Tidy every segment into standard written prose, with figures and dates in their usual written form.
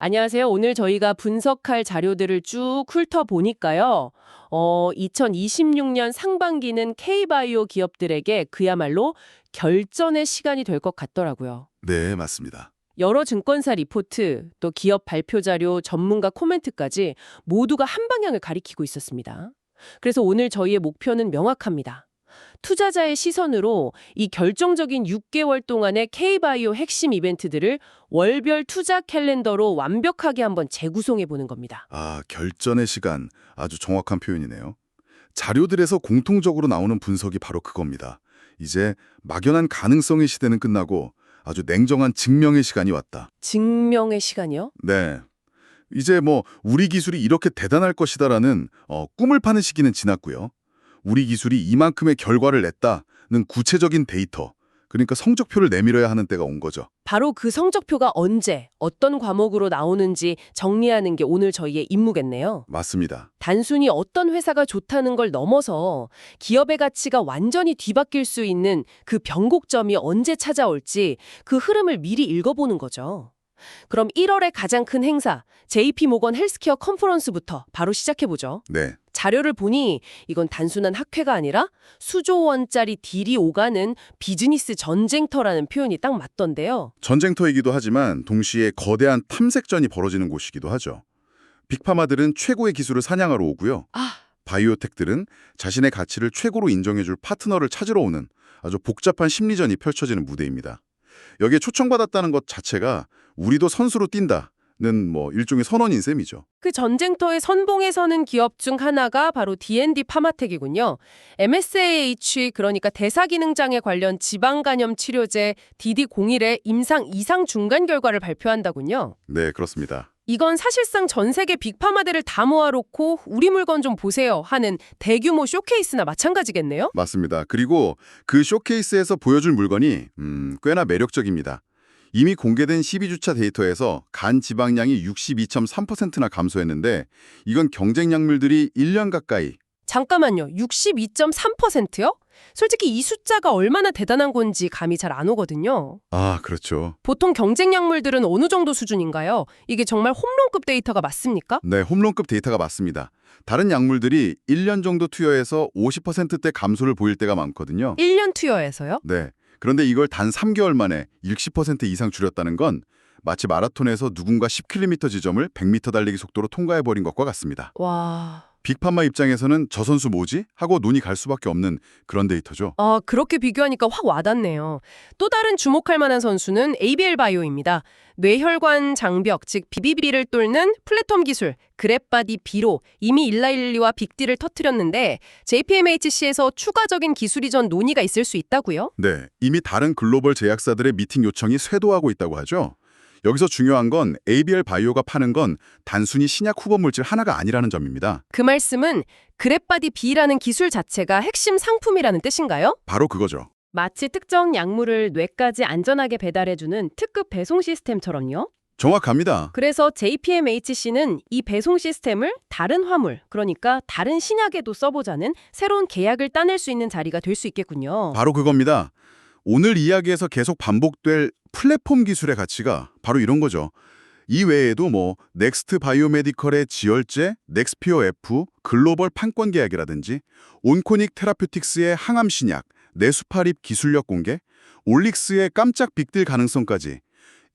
안녕하세요. 오늘 저희가 분석할 자료들을 쭉 훑어보니까요. 2026년 상반기는 K바이오 기업들에게 그야말로 결전의 시간이 될 것 같더라고요. 네, 맞습니다. 여러 증권사 리포트, 또 기업 발표 자료, 전문가 코멘트까지 모두가 한 방향을 가리키고 있었습니다. 그래서 오늘 저희의 목표는 명확합니다. 투자자의 시선으로 이 결정적인 6개월 동안의 K바이오 핵심 이벤트들을 월별 투자 캘린더로 완벽하게 한번 재구성해 보는 겁니다. 결전의 시간. 아주 정확한 표현이네요. 자료들에서 공통적으로 나오는 분석이 바로 그겁니다. 이제 막연한 가능성의 시대는 끝나고 아주 냉정한 증명의 시간이 왔다. 증명의 시간이요? 네. 이제 우리 기술이 이렇게 대단할 것이다라는 꿈을 파는 시기는 지났고요. 우리 기술이 이만큼의 결과를 냈다는 구체적인 데이터, 그러니까 성적표를 내밀어야 하는 때가 온 거죠. 바로 그 성적표가 언제, 어떤 과목으로 나오는지 정리하는 게 오늘 저희의 임무겠네요. 맞습니다. 단순히 어떤 회사가 좋다는 걸 넘어서 기업의 가치가 완전히 뒤바뀔 수 있는 그 변곡점이 언제 찾아올지 그 흐름을 미리 읽어보는 거죠. 그럼 1월의 가장 큰 행사, JP모건 헬스케어 컨퍼런스부터 바로 시작해보죠. 네. 자료를 보니 이건 단순한 학회가 아니라 수조 원짜리 딜이 오가는 비즈니스 전쟁터라는 표현이 딱 맞던데요. 전쟁터이기도 하지만 동시에 거대한 탐색전이 벌어지는 곳이기도 하죠. 빅파마들은 최고의 기술을 사냥하러 오고요. 바이오텍들은 자신의 가치를 최고로 인정해줄 파트너를 찾으러 오는 아주 복잡한 심리전이 펼쳐지는 무대입니다. 여기에 초청받았다는 것 자체가 우리도 선수로 뛴다는 일종의 선언인 셈이죠. 그 전쟁터의 선봉에 서는 기업 중 하나가 바로 D&D 파마텍이군요. MSAH, 그러니까 대사기능장애 관련 지방간염 치료제 DD01의 임상 이상 중간 결과를 발표한다군요. 네, 그렇습니다. 이건 사실상 전 세계 빅파마들을 다 모아놓고 우리 물건 좀 보세요 하는 대규모 쇼케이스나 마찬가지겠네요? 맞습니다. 그리고 그 쇼케이스에서 보여줄 물건이 꽤나 매력적입니다. 이미 공개된 12주차 데이터에서 간 지방량이 62.3%나 감소했는데 이건 경쟁 약물들이 1년 가까이. 잠깐만요. 62.3%요? 솔직히 이 숫자가 얼마나 대단한 건지 감이 잘 안 오거든요. 그렇죠. 보통 경쟁 약물들은 어느 정도 수준인가요? 이게 정말 홈런급 데이터가 맞습니까? 네, 홈런급 데이터가 맞습니다. 다른 약물들이 1년 정도 투여해서 50%대 감소를 보일 때가 많거든요. 1년 투여해서요? 네. 그런데 이걸 단 3개월 만에 60% 이상 줄였다는 건 마치 마라톤에서 누군가 10km 지점을 100m 달리기 속도로 통과해버린 것과 같습니다. 와... 빅파마 입장에서는 저 선수 뭐지? 하고 눈이 갈 수밖에 없는 그런 데이터죠. 그렇게 비교하니까 확 와닿네요. 또 다른 주목할 만한 선수는 ABL 바이오입니다. 뇌혈관 장벽, 즉 BBB를 뚫는 플랫폼 기술, 그랩바디 B로 이미 일라일리와 빅디를 터뜨렸는데 JPMHC에서 추가적인 기술 이전 논의가 있을 수 있다고요? 네, 이미 다른 글로벌 제약사들의 미팅 요청이 쇄도하고 있다고 하죠. 여기서 중요한 건 ABL 바이오가 파는 건 단순히 신약 후보 물질 하나가 아니라는 점입니다. 그 말씀은 그랩바디 B라는 기술 자체가 핵심 상품이라는 뜻인가요? 바로 그거죠. 마치 특정 약물을 뇌까지 안전하게 배달해주는 특급 배송 시스템처럼요? 정확합니다. 그래서 JPMHC는 이 배송 시스템을 다른 화물, 그러니까 다른 신약에도 써보자는 새로운 계약을 따낼 수 있는 자리가 될 수 있겠군요. 바로 그겁니다. 오늘 이야기에서 계속 반복될 플랫폼 기술의 가치가 바로 이런 거죠. 이 외에도 넥스트 바이오메디컬의 지열제, 넥스피어 F, 글로벌 판권 계약이라든지 온코닉 테라퓨틱스의 항암 신약, 네수파립 기술력 공개, 올릭스의 깜짝 빅딜 가능성까지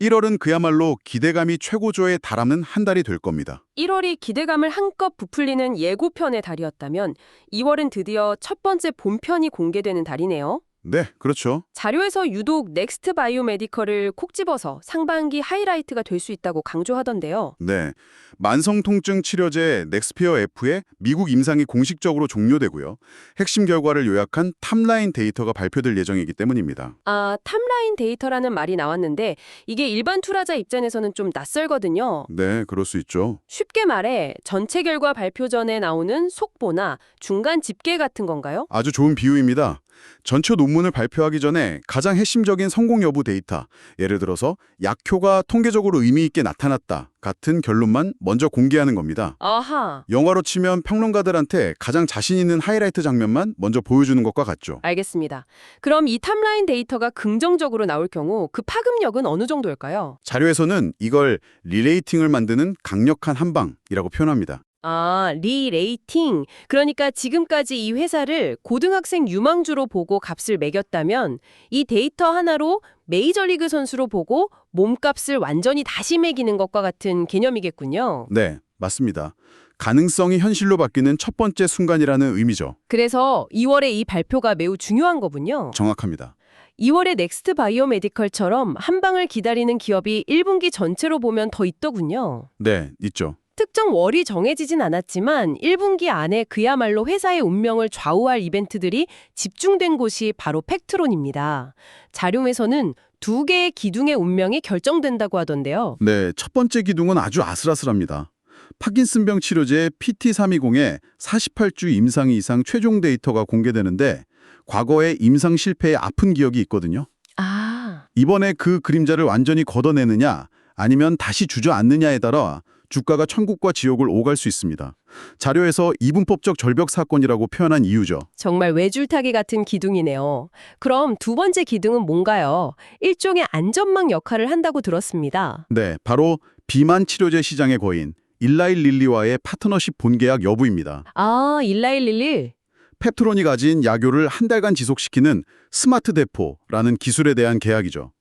1월은 그야말로 기대감이 최고조에 달하는 한 달이 될 겁니다. 1월이 기대감을 한껏 부풀리는 예고편의 달이었다면 2월은 드디어 첫 번째 본편이 공개되는 달이네요. 네, 그렇죠. 자료에서 유독 넥스트 바이오메디컬을 콕 집어서 상반기 하이라이트가 될 수 있다고 강조하던데요. 네, 만성통증 치료제 넥스피어 F의 미국 임상이 공식적으로 종료되고요. 핵심 결과를 요약한 탑라인 데이터가 발표될 예정이기 때문입니다. 탑라인 데이터라는 말이 나왔는데 이게 일반 투자자 입장에서는 좀 낯설거든요. 네, 그럴 수 있죠. 쉽게 말해 전체 결과 발표 전에 나오는 속보나 중간 집계 같은 건가요? 아주 좋은 비유입니다. 전체 논문을 발표하기 전에 가장 핵심적인 성공 여부 데이터, 예를 들어서 약효가 통계적으로 의미 있게 나타났다 같은 결론만 먼저 공개하는 겁니다. 아하. 영화로 치면 평론가들한테 가장 자신 있는 하이라이트 장면만 먼저 보여주는 것과 같죠. 알겠습니다. 그럼 이 탑라인 데이터가 긍정적으로 나올 경우 그 파급력은 어느 정도일까요? 자료에서는 이걸 리레이팅을 만드는 강력한 한방이라고 표현합니다. 아, 리레이팅. 그러니까 지금까지 이 회사를 고등학생 유망주로 보고 값을 매겼다면 이 데이터 하나로 메이저리그 선수로 보고 몸값을 완전히 다시 매기는 것과 같은 개념이겠군요. 네, 맞습니다. 가능성이 현실로 바뀌는 첫 번째 순간이라는 의미죠. 그래서 2월에 이 발표가 매우 중요한 거군요. 정확합니다. 2월에 넥스트 바이오메디컬처럼 한 방을 기다리는 기업이 1분기 전체로 보면 더 있더군요. 네, 있죠. 특정 월이 정해지진 않았지만 1분기 안에 그야말로 회사의 운명을 좌우할 이벤트들이 집중된 곳이 바로 팩트론입니다. 자료에서는 2개의 기둥의 운명이 결정된다고 하던데요. 네, 첫 번째 기둥은 아주 아슬아슬합니다. 파킨슨병 치료제 PT320의 48주 임상 이상 최종 데이터가 공개되는데 과거의 임상 실패의 아픈 기억이 있거든요. 아, 이번에 그 그림자를 완전히 걷어내느냐 아니면 다시 주저앉느냐에 따라 주가가 천국과 지옥을 오갈 수 있습니다. 자료에서 이분법적 절벽 사건이라고 표현한 이유죠. 정말 외줄타기 같은 기둥이네요. 그럼 두 번째 기둥은 뭔가요? 일종의 안전망 역할을 한다고 들었습니다. 네, 바로 비만 치료제 시장의 거인 일라이 릴리와의 파트너십 본계약 여부입니다. 아, 일라일릴리. 펩트론이 가진 약효를 한 달간 지속시키는 스마트 대포라는 기술에 대한 계약이죠.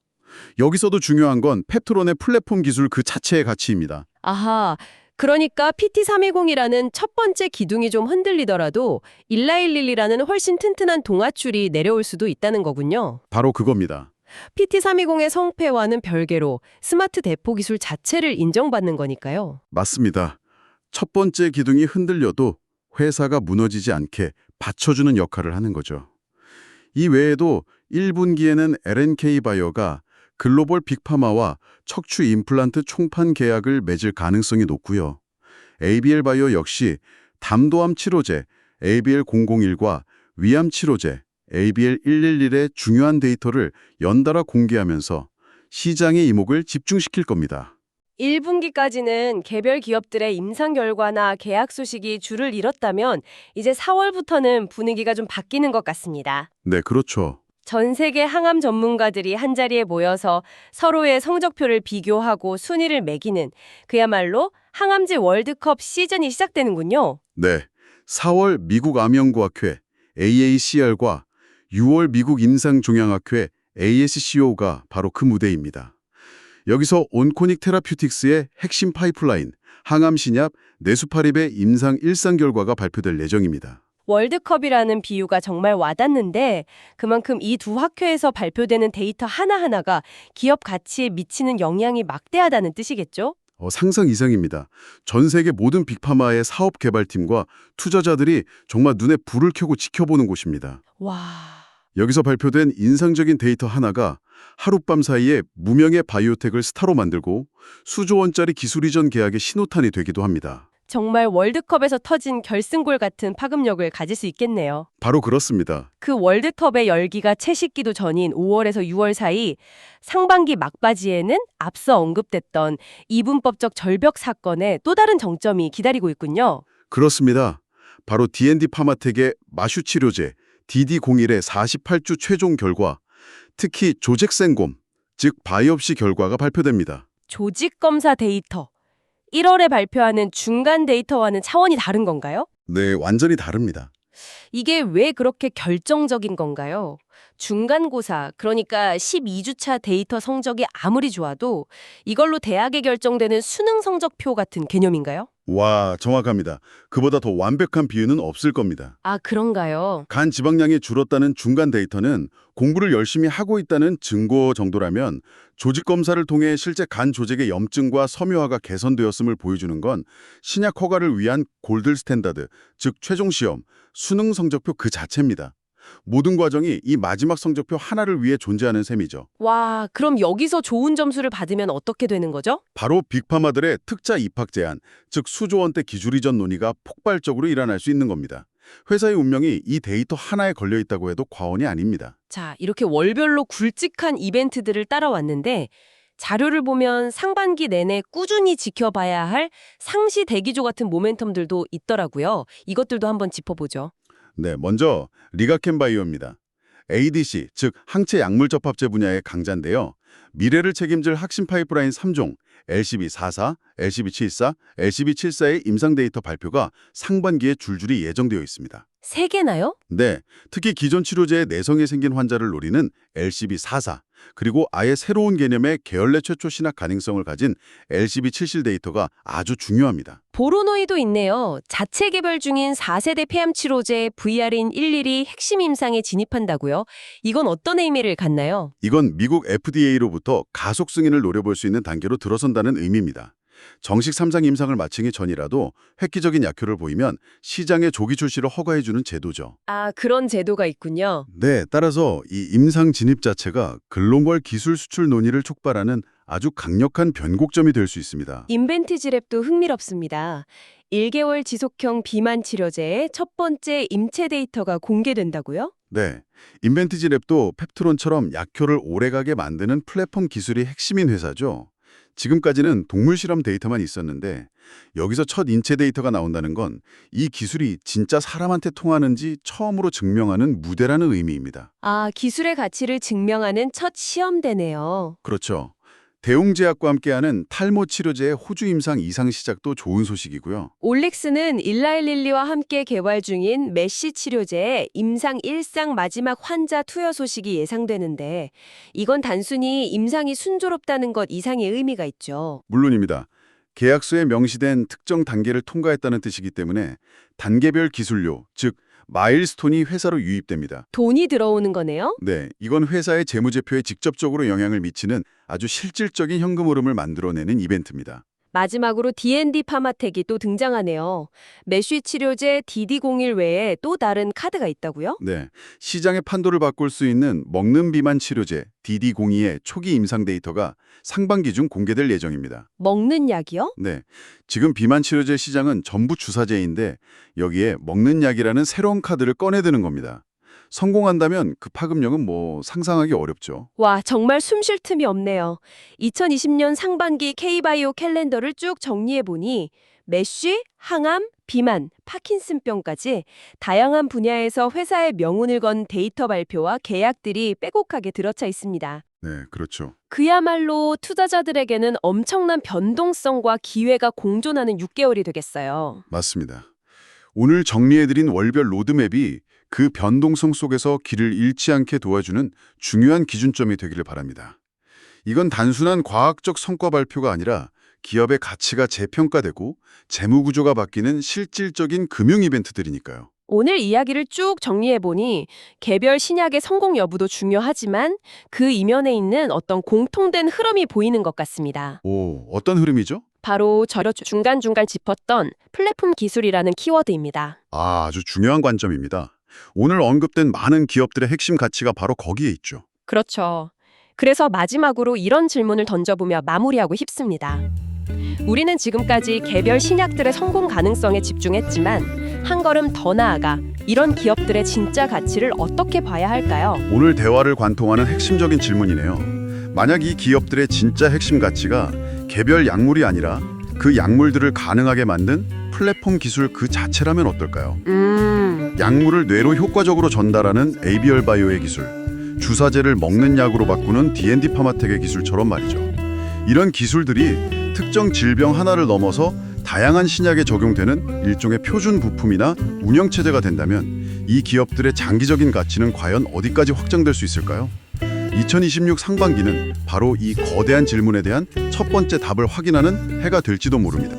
여기서도 중요한 건 펩트론의 플랫폼 기술 그 자체의 가치입니다. 아하, 그러니까 PT320이라는 첫 번째 기둥이 좀 흔들리더라도 일라일릴리라는 훨씬 튼튼한 동아줄이 내려올 수도 있다는 거군요. 바로 그겁니다. PT320의 성패와는 별개로 스마트 대포 기술 자체를 인정받는 거니까요. 맞습니다. 첫 번째 기둥이 흔들려도 회사가 무너지지 않게 받쳐주는 역할을 하는 거죠. 이 외에도 1분기에는 LNK 바이오가 글로벌 빅파마와 척추 임플란트 총판 계약을 맺을 가능성이 높고요. ABL 바이오 역시 담도암 치료제 ABL001과 위암 치료제 ABL111의 중요한 데이터를 연달아 공개하면서 시장의 이목을 집중시킬 겁니다. 1분기까지는 개별 기업들의 임상 결과나 계약 소식이 줄을 잃었다면 이제 4월부터는 분위기가 좀 바뀌는 것 같습니다. 네, 그렇죠. 전 세계 항암 전문가들이 한자리에 모여서 서로의 성적표를 비교하고 순위를 매기는 그야말로 항암제 월드컵 시즌이 시작되는군요. 네, 4월 미국 암연구학회 AACR과 6월 미국 임상종양학회 ASCO가 바로 그 무대입니다. 여기서 온코닉 테라퓨틱스의 핵심 파이프라인, 항암 신약 네수파립의 임상 1상 결과가 발표될 예정입니다. 월드컵이라는 비유가 정말 와닿는데 그만큼 이 두 학회에서 발표되는 데이터 하나하나가 기업 가치에 미치는 영향이 막대하다는 뜻이겠죠? 상상 이상입니다. 전 세계 모든 빅파마의 사업 개발팀과 투자자들이 정말 눈에 불을 켜고 지켜보는 곳입니다. 와... 여기서 발표된 인상적인 데이터 하나가 하룻밤 사이에 무명의 바이오텍을 스타로 만들고 수조 원짜리 기술 이전 계약의 신호탄이 되기도 합니다. 정말 월드컵에서 터진 결승골 같은 파급력을 가질 수 있겠네요. 바로 그렇습니다. 그 월드컵의 열기가 채식기도 전인 5월에서 6월 사이 상반기 막바지에는 앞서 언급됐던 이분법적 절벽 사건의 또 다른 정점이 기다리고 있군요. 그렇습니다. 바로 D&D 파마텍의 마슈 치료제 DD01의 48주 최종 결과, 특히 조직생곰, 즉 바이옵시 결과가 발표됩니다. 조직검사 데이터. 1월에 발표하는 중간 데이터와는 차원이 다른 건가요? 네, 완전히 다릅니다. 이게 왜 그렇게 결정적인 건가요? 중간고사, 그러니까 12주차 데이터 성적이 아무리 좋아도 이걸로 대학에 결정되는 수능 성적표 같은 개념인가요? 와, 정확합니다. 그보다 더 완벽한 비유는 없을 겁니다. 아, 그런가요? 간 지방량이 줄었다는 중간 데이터는 공부를 열심히 하고 있다는 증거 정도라면 조직 검사를 통해 실제 간 조직의 염증과 섬유화가 개선되었음을 보여주는 건 신약 허가를 위한 골드 스탠다드, 즉 최종 시험, 수능 성적표 그 자체입니다. 모든 과정이 이 마지막 성적표 하나를 위해 존재하는 셈이죠. 와, 그럼 여기서 좋은 점수를 받으면 어떻게 되는 거죠? 바로 빅파마들의 특자 입학 제한, 즉 수조 원대 기술 이전 논의가 폭발적으로 일어날 수 있는 겁니다. 회사의 운명이 이 데이터 하나에 걸려 있다고 해도 과언이 아닙니다. 자, 이렇게 월별로 굵직한 이벤트들을 따라왔는데 자료를 보면 상반기 내내 꾸준히 지켜봐야 할 상시 대기조 같은 모멘텀들도 있더라고요. 이것들도 한번 짚어보죠. 네, 먼저 리가켄바이오입니다. ADC, 즉 항체 약물 접합제 분야의 강자인데요. 미래를 책임질 핵심 파이프라인 3종, LCB44, LCB74, LCB74의 임상 데이터 발표가 상반기에 줄줄이 예정되어 있습니다. 3개나요? 네, 특히 기존 치료제에 내성이 생긴 환자를 노리는 LCB44, 그리고 아예 새로운 개념의 계열내 최초 신약 가능성을 가진 LCB77 데이터가 아주 중요합니다. 보로노이도 있네요. 자체 개발 중인 4세대 폐암 치료제 VR인 111이 핵심 임상에 진입한다고요? 이건 어떤 의미를 갖나요? 이건 미국 FDA로부터 가속 승인을 노려볼 수 있는 단계로 들어선다는 의미입니다. 정식 3상 임상을 마치기 전이라도 획기적인 약효를 보이면 시장에 조기 출시를 허가해주는 제도죠. 아, 그런 제도가 있군요. 네, 따라서 이 임상 진입 자체가 글로벌 기술 수출 논의를 촉발하는 아주 강력한 변곡점이 될 수 있습니다. 인벤티지랩도 흥미롭습니다. 1개월 지속형 비만 치료제의 첫 번째 임체 데이터가 공개된다고요? 네, 인벤티지랩도 펩트론처럼 약효를 오래가게 만드는 플랫폼 기술이 핵심인 회사죠. 지금까지는 동물 실험 데이터만 있었는데 여기서 첫 인체 데이터가 나온다는 건 이 기술이 진짜 사람한테 통하는지 처음으로 증명하는 무대라는 의미입니다. 아, 기술의 가치를 증명하는 첫 시험대네요. 그렇죠. 대웅제약과 함께하는 탈모 치료제의 호주 임상 이상 시작도 좋은 소식이고요. 올릭스는 일라일릴리와 함께 개발 중인 메쉬 치료제의 임상 1상 마지막 환자 투여 소식이 예상되는데 이건 단순히 임상이 순조롭다는 것 이상의 의미가 있죠. 물론입니다. 계약서에 명시된 특정 단계를 통과했다는 뜻이기 때문에 단계별 기술료, 즉 마일스톤이 회사로 유입됩니다. 돈이 들어오는 거네요? 네, 이건 회사의 재무제표에 직접적으로 영향을 미치는 아주 실질적인 현금 흐름을 만들어내는 이벤트입니다. 마지막으로 D&D 파마텍이 또 등장하네요. 메쉬 치료제 DD01 외에 또 다른 카드가 있다고요? 네, 시장의 판도를 바꿀 수 있는 먹는 비만 치료제 DD02의 초기 임상 데이터가 상반기 중 공개될 예정입니다. 먹는 약이요? 네, 지금 비만 치료제 시장은 전부 주사제인데 여기에 먹는 약이라는 새로운 카드를 꺼내드는 겁니다. 성공한다면 그 파급력은 상상하기 어렵죠. 와, 정말 숨 쉴 틈이 없네요. 2020년 상반기 K바이오 캘린더를 쭉 정리해보니 메쉬, 항암, 비만, 파킨슨병까지 다양한 분야에서 회사의 명운을 건 데이터 발표와 계약들이 빼곡하게 들어차 있습니다. 네, 그렇죠. 그야말로 투자자들에게는 엄청난 변동성과 기회가 공존하는 6개월이 되겠어요. 맞습니다. 오늘 정리해드린 월별 로드맵이 그 변동성 속에서 길을 잃지 않게 도와주는 중요한 기준점이 되기를 바랍니다. 이건 단순한 과학적 성과 발표가 아니라 기업의 가치가 재평가되고 재무구조가 바뀌는 실질적인 금융 이벤트들이니까요. 오늘 이야기를 쭉 정리해보니 개별 신약의 성공 여부도 중요하지만 그 이면에 있는 어떤 공통된 흐름이 보이는 것 같습니다. 오, 어떤 흐름이죠? 바로 저려 중간중간 짚었던 플랫폼 기술이라는 키워드입니다. 아주 중요한 관점입니다. 오늘 언급된 많은 기업들의 핵심 가치가 바로 거기에 있죠. 그렇죠. 그래서 마지막으로 이런 질문을 던져보며 마무리하고 싶습니다. 우리는 지금까지 개별 신약들의 성공 가능성에 집중했지만 한 걸음 더 나아가 이런 기업들의 진짜 가치를 어떻게 봐야 할까요? 오늘 대화를 관통하는 핵심적인 질문이네요. 만약 이 기업들의 진짜 핵심 가치가 개별 약물이 아니라 그 약물들을 가능하게 만든 플랫폼 기술 그 자체라면 어떨까요? 약물을 뇌로 효과적으로 전달하는 ABL 바이오의 기술, 주사제를 먹는 약으로 바꾸는 D&D 파마텍의 기술처럼 말이죠. 이런 기술들이 특정 질병 하나를 넘어서 다양한 신약에 적용되는 일종의 표준 부품이나 운영체제가 된다면 이 기업들의 장기적인 가치는 과연 어디까지 확장될 수 있을까요? 2026 상반기는 바로 이 거대한 질문에 대한 첫 번째 답을 확인하는 해가 될지도 모릅니다.